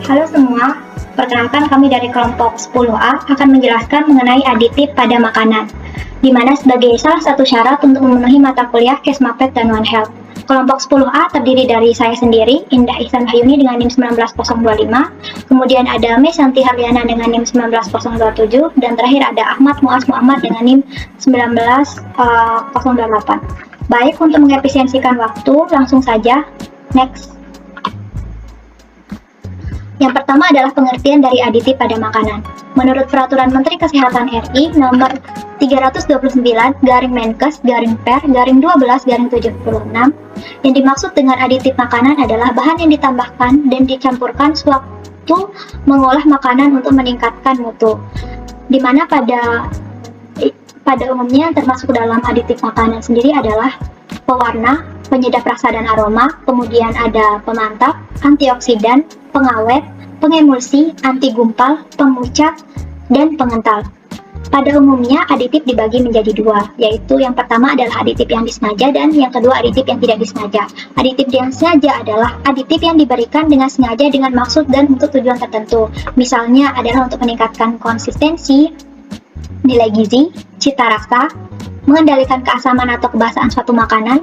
Halo semua, perkenalkan kami dari kelompok 10A akan menjelaskan mengenai aditif pada makanan, di mana sebagai salah satu syarat untuk memenuhi mata kuliah Kesmapet dan One Health. Kelompok 10A terdiri dari saya sendiri, Indah Ihsan Hayuni dengan NIM 19025, kemudian ada Mesanti Harliana dengan NIM 19027, dan terakhir ada Ahmad Muaz Muhammad dengan NIM 19028. Baik, untuk mengefisiensikan waktu, langsung saja, next. Yang pertama adalah pengertian dari aditif pada makanan. Menurut Peraturan Menteri Kesehatan RI nomor 319/Menkes/Per/12/76, yang dimaksud dengan aditif makanan adalah bahan yang ditambahkan dan dicampurkan sewaktu mengolah makanan untuk meningkatkan mutu. Di mana pada umumnya termasuk dalam aditif makanan sendiri adalah pewarna, penyedap rasa dan aroma, kemudian ada pemantap, antioksidan, pengawet, pengemulsi, anti gumpal, pemucat, dan pengental. Pada umumnya aditif dibagi menjadi dua, yaitu yang pertama adalah aditif yang disengaja dan yang kedua aditif yang tidak disengaja. Aditif yang sengaja adalah aditif yang diberikan dengan sengaja dengan maksud dan untuk tujuan tertentu. Misalnya adalah untuk meningkatkan konsistensi, nilai gizi, cita rasa, mengendalikan keasaman atau kebasaan suatu makanan,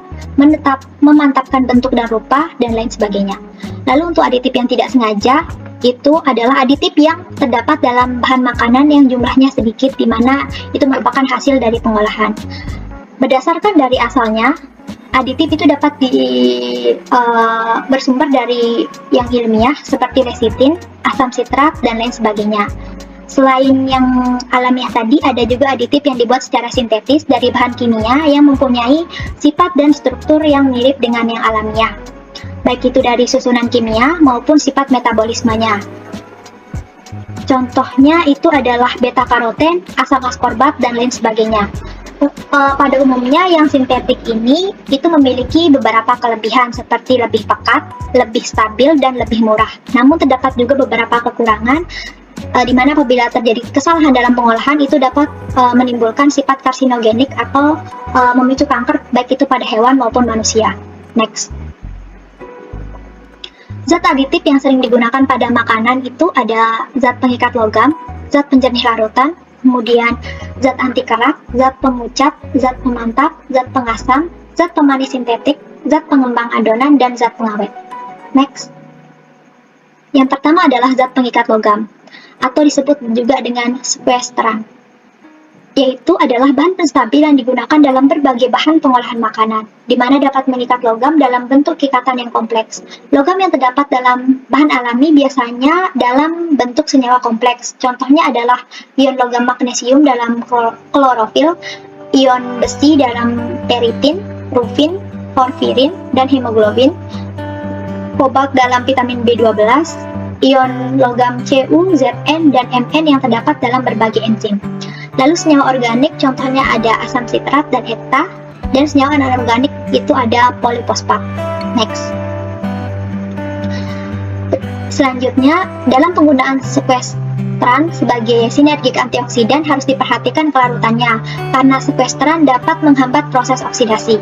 memantapkan bentuk dan rupa, dan lain sebagainya. Lalu untuk aditif yang tidak sengaja, itu adalah aditif yang terdapat dalam bahan makanan yang jumlahnya sedikit, di mana itu merupakan hasil dari pengolahan. Berdasarkan dari asalnya, aditif itu dapat bersumber dari yang ilmiah seperti lecitin, asam sitrat, dan lain sebagainya. Selain yang alamiah tadi, ada juga aditif yang dibuat secara sintetis dari bahan kimia yang mempunyai sifat dan struktur yang mirip dengan yang alamiah, baik itu dari susunan kimia maupun sifat metabolismenya. Contohnya itu adalah beta-karoten, asam askorbat, dan lain sebagainya. Pada umumnya yang sintetik ini itu memiliki beberapa kelebihan seperti lebih pekat, lebih stabil, dan lebih murah. Namun terdapat juga beberapa kekurangan, di mana apabila terjadi kesalahan dalam pengolahan itu dapat menimbulkan sifat karsinogenik atau memicu kanker baik itu pada hewan maupun manusia. Next. Zat aditif yang sering digunakan pada makanan itu ada zat pengikat logam, zat penjernih larutan, kemudian zat anti kerak, zat pemucat, zat pemantap, zat pengasam, zat pemanis sintetik, zat pengembang adonan, dan zat pengawet. Next. Yang pertama adalah zat pengikat logam, atau disebut juga dengan sequestran, yaitu adalah bahan penstabil yang digunakan dalam berbagai bahan pengolahan makanan, di mana dapat mengikat logam dalam bentuk ikatan yang kompleks. Logam yang terdapat dalam bahan alami biasanya dalam bentuk senyawa kompleks. Contohnya adalah ion logam magnesium dalam klorofil, ion besi dalam peritin, rufin, porfirin, dan hemoglobin, kobalt dalam vitamin B12, ion logam Cu, Zn, dan Mn yang terdapat dalam berbagai enzim. Lalu senyawa organik contohnya ada asam sitrat dan hepta, dan senyawa anorganik itu ada polifosfat. Next. Selanjutnya, dalam penggunaan sequestran sebagai sinergik antioksidan harus diperhatikan kelarutannya, karena sequestran dapat menghambat proses oksidasi.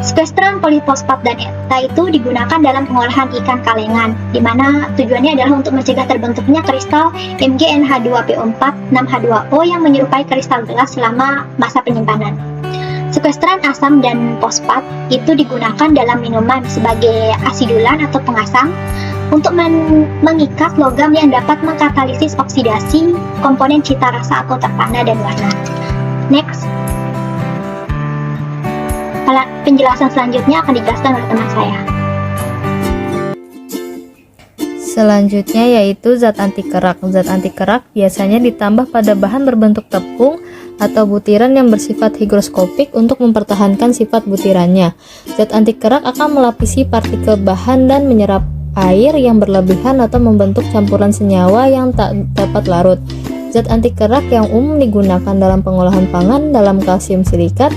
Sequestran polifosfat dan hepta itu digunakan dalam pengolahan ikan kalengan, di mana tujuannya adalah untuk mencegah terbentuknya kristal MgNH2PO4 6H2O yang menyerupai kristal gelas selama masa penyimpanan. Sequestran asam dan fosfat itu digunakan dalam minuman sebagai asidulan atau pengasam untuk mengikat logam yang dapat mengkatalisis oksidasi komponen cita rasa atau terpana dan warna. Next. Penjelasan selanjutnya akan dijelaskan oleh teman saya. Selanjutnya yaitu zat anti kerak. Zat anti kerak biasanya ditambah pada bahan berbentuk tepung atau butiran yang bersifat higroskopik untuk mempertahankan sifat butirannya. Zat anti kerak akan melapisi partikel bahan dan menyerap air yang berlebihan atau membentuk campuran senyawa yang tak dapat larut. Zat anti kerak yang umum digunakan dalam pengolahan pangan dalam kalsium silikat.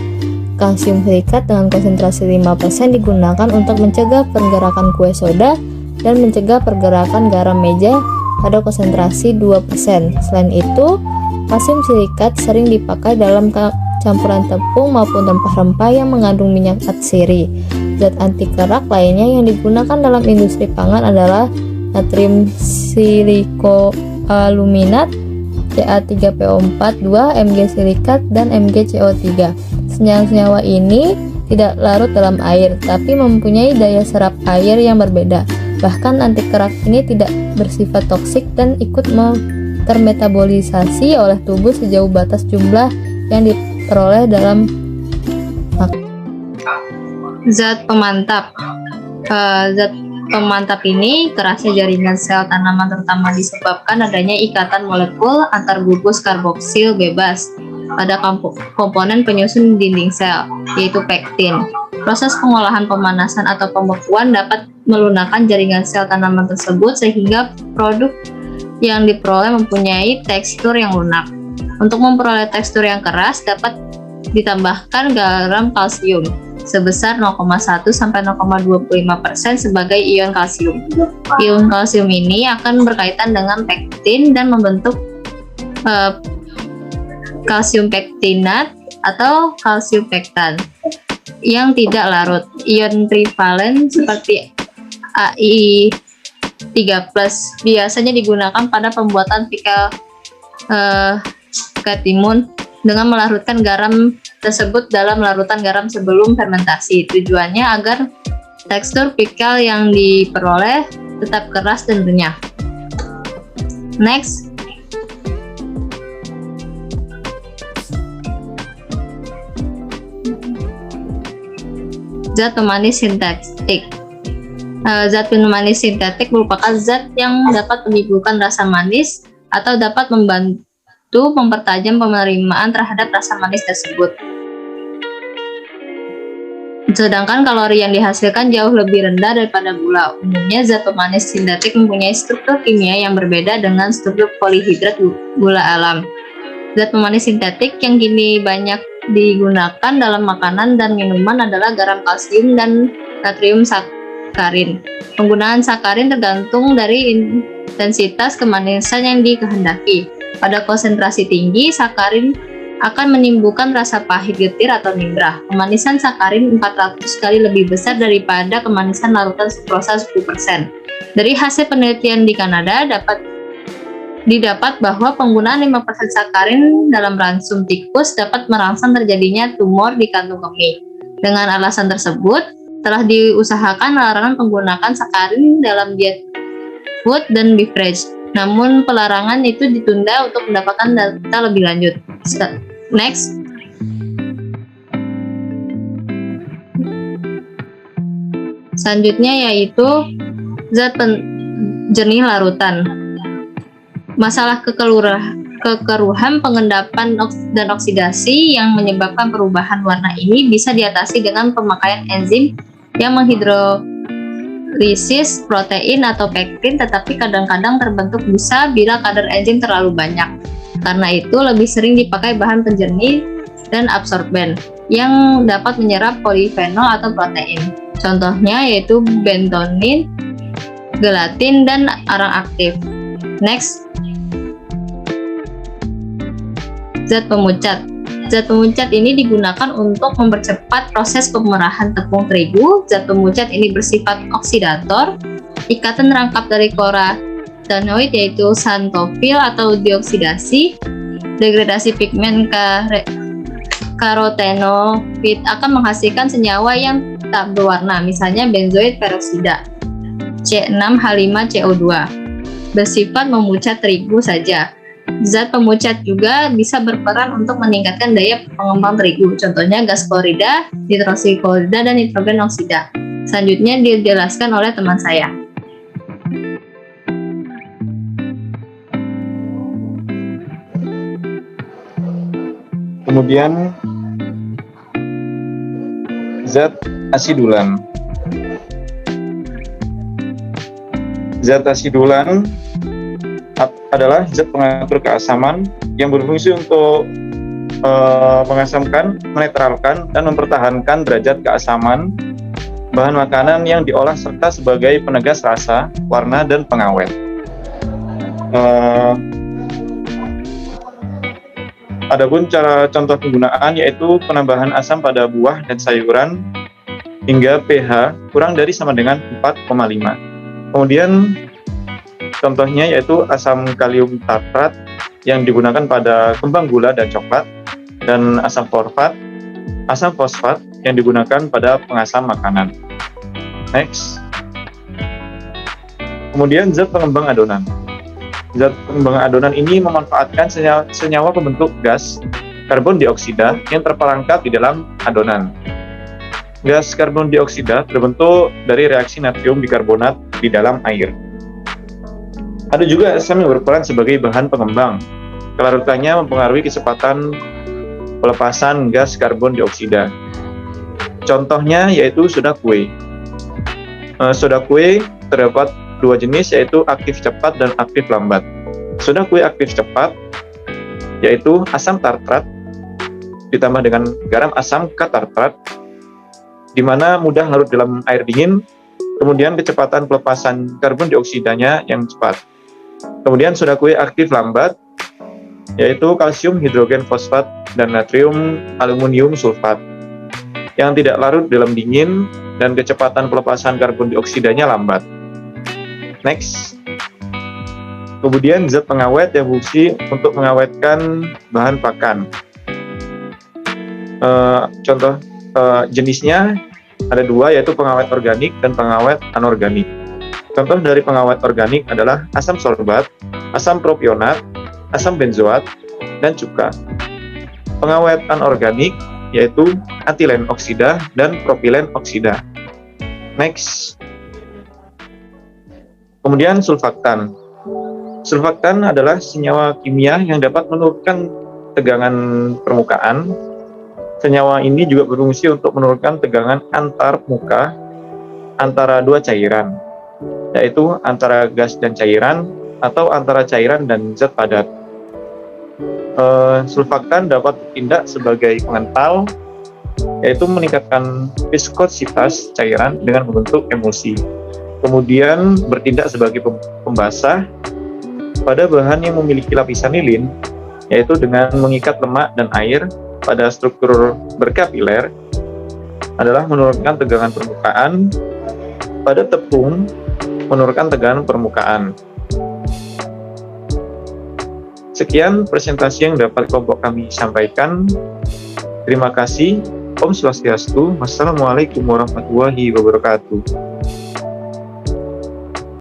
Kalsium silikat dengan konsentrasi 5% digunakan untuk mencegah pergerakan kue soda dan mencegah pergerakan garam meja pada konsentrasi 2%. Selain itu, kalsium silikat sering dipakai dalam campuran tepung maupun rempah-rempah yang mengandung minyak atsiri. Zat anti kerak lainnya yang digunakan dalam industri pangan adalah natrium silikoaluminat, Ca3PO4, 2 Mg silikat, dan MgCO3. Senyawa-senyawa ini tidak larut dalam air, tapi mempunyai daya serap air yang berbeda. Bahkan anti kerak ini tidak bersifat toksik dan ikut termetabolisasi oleh tubuh sejauh batas jumlah yang diperoleh dalam zat pemantap. Zat pemantap ini kerasnya jaringan sel tanaman terutama disebabkan adanya ikatan molekul antar gugus karboksil bebas pada komponen penyusun dinding sel, yaitu pektin. Proses pengolahan pemanasan atau pembekuan dapat melunakkan jaringan sel tanaman tersebut sehingga produk yang diperoleh mempunyai tekstur yang lunak. Untuk memperoleh tekstur yang keras dapat ditambahkan garam kalsium sebesar 0,1 sampai 0,25% sebagai ion kalsium. Ion kalsium ini akan berkaitan dengan pektin dan membentuk kalsium pektinat atau kalsium pektan yang tidak larut. Ion trivalen seperti Ai3+ biasanya digunakan pada pembuatan katimun dengan melarutkan garam tersebut dalam larutan garam sebelum fermentasi. Tujuannya agar tekstur pikal yang diperoleh tetap keras dan renyah. Next, zat pemanis sintetik. Zat pemanis sintetik merupakan zat yang dapat menimbulkan rasa manis atau dapat membantu mempertajam penerimaan terhadap rasa manis tersebut. Sedangkan kalori yang dihasilkan jauh lebih rendah daripada gula. Umumnya zat pemanis sintetik mempunyai struktur kimia yang berbeda dengan struktur polihidrat gula alam. Zat pemanis sintetik yang kini banyak digunakan dalam makanan dan minuman adalah garam kalsium dan natrium sakarin. Penggunaan sakarin tergantung dari intensitas kemanisan yang dikehendaki. Pada konsentrasi tinggi, sakarin akan menimbulkan rasa pahit getir atau nimbrah. Kemanisan sakarin 400 kali lebih besar daripada kemanisan larutan sukrosa 10%. Dari hasil penelitian di Kanada didapat bahwa penggunaan 5% sakarin dalam ransum tikus dapat merangsang terjadinya tumor di kantung kemih. Dengan alasan tersebut, telah diusahakan larangan penggunaan sakarin dalam diet food dan beverage. Namun pelarangan itu ditunda untuk mendapatkan data lebih lanjut. Next. Selanjutnya yaitu zat jernih larutan. Masalah kekeruhan, pengendapan dan oksidasi yang menyebabkan perubahan warna ini bisa diatasi dengan pemakaian enzim yang menghidrolisis protein atau pektin, tetapi kadang-kadang terbentuk busa bila kadar enzim terlalu banyak. Karena itu lebih sering dipakai bahan penjernih dan absorben yang dapat menyerap polifenol atau protein. Contohnya yaitu bentonin, gelatin, dan arang aktif. Next. Zat pemucat. Zat pemucat ini digunakan untuk mempercepat proses pemerahan tepung terigu. Zat pemucat ini bersifat oksidator. Ikatan rangkap dari karotenoid yaitu xanthofil atau dioksidasi. Degradasi pigmen karotenoid akan menghasilkan senyawa yang tak berwarna, misalnya benzoid peroksida C6H5CO2. Bersifat memucat terigu saja. Zat pemucat juga bisa berperan untuk meningkatkan daya pengembang terigu, contohnya gas klorida, nitrosil klorida, dan nitrogen oksida. Selanjutnya dijelaskan oleh teman saya. Kemudian zat asidulan. Zat asidulan adalah zat pengatur keasaman yang berfungsi untuk mengasamkan, menetralkan, dan mempertahankan derajat keasaman bahan makanan yang diolah serta sebagai penegas rasa, warna, dan pengawet. Adapun cara contoh penggunaan yaitu penambahan asam pada buah dan sayuran hingga pH kurang dari sama dengan 4,5. Kemudian Contohnya yaitu asam kalium tartrat yang digunakan pada kembang gula dan coklat, dan asam fosfat yang digunakan pada pengasam makanan. Next. Kemudian zat pengembang adonan. Zat pengembang adonan ini memanfaatkan senyawa pembentuk gas karbon dioksida yang terperangkap di dalam adonan. Gas karbon dioksida terbentuk dari reaksi natrium bikarbonat di dalam air. Ada juga asam yang berperan sebagai bahan pengembang. Kelarutannya mempengaruhi kecepatan pelepasan gas karbon dioksida. Contohnya yaitu soda kue. Soda kue terdapat dua jenis, yaitu aktif cepat dan aktif lambat. Soda kue aktif cepat yaitu asam tartrat ditambah dengan garam asam katartrat, di mana mudah larut dalam air dingin, kemudian kecepatan pelepasan karbon dioksidanya yang cepat. Kemudian soda kue aktif lambat yaitu kalsium hidrogen fosfat dan natrium aluminium sulfat yang tidak larut dalam dingin dan kecepatan pelepasan karbon dioksidanya lambat. Next. Kemudian zat pengawet yang berfungsi untuk mengawetkan bahan pakan. Contoh jenisnya ada dua, yaitu pengawet organik dan pengawet anorganik. Contoh dari pengawet organik adalah asam sorbat, asam propionat, asam benzoat, dan cuka. Pengawet anorganik yaitu etilen oksida dan propilen oksida. Next. Kemudian sulfaktan. Sulfaktan adalah senyawa kimia yang dapat menurunkan tegangan permukaan. Senyawa ini juga berfungsi untuk menurunkan tegangan antar muka antara dua cairan, yaitu antara gas dan cairan atau antara cairan dan zat padat. Sulfaktan dapat bertindak sebagai pengental, yaitu meningkatkan viskositas cairan dengan membentuk emulsi. Kemudian bertindak sebagai pembasah pada bahan yang memiliki lapisan lilin, yaitu dengan mengikat lemak dan air pada struktur berkapiler, adalah menurunkan tegangan permukaan. Pada tepung, menurunkan tegangan permukaan. Sekian presentasi yang dapat kelompok kami sampaikan. Terima kasih. Om Swastiastu. Wassalamualaikum warahmatullahi wabarakatuh.